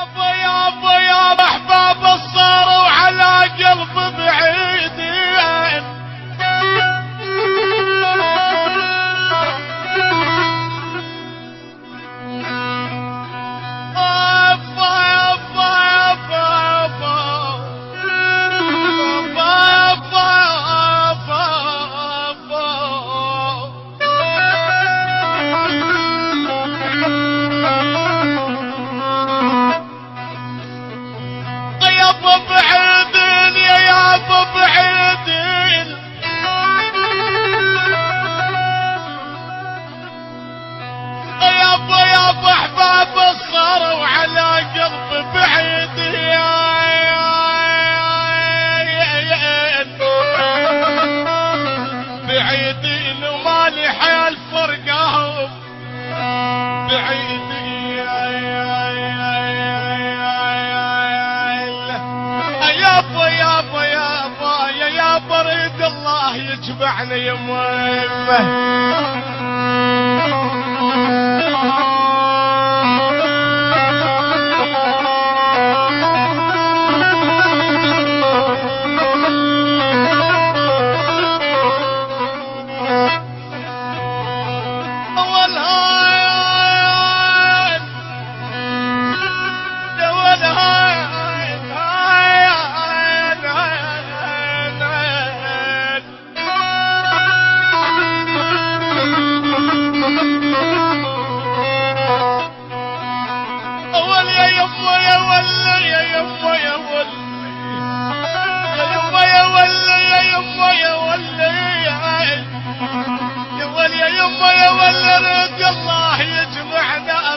يابا احباب صاروا على قلب بعيدين. بعيدين يا يابا بعيدين، يابا احباب صاروا على قلب بعيدين. بعيدين ومالي حيل فرقهم بعيدين. يا بريد الله يجمعنا يمه. يا ولي الله يجمعنا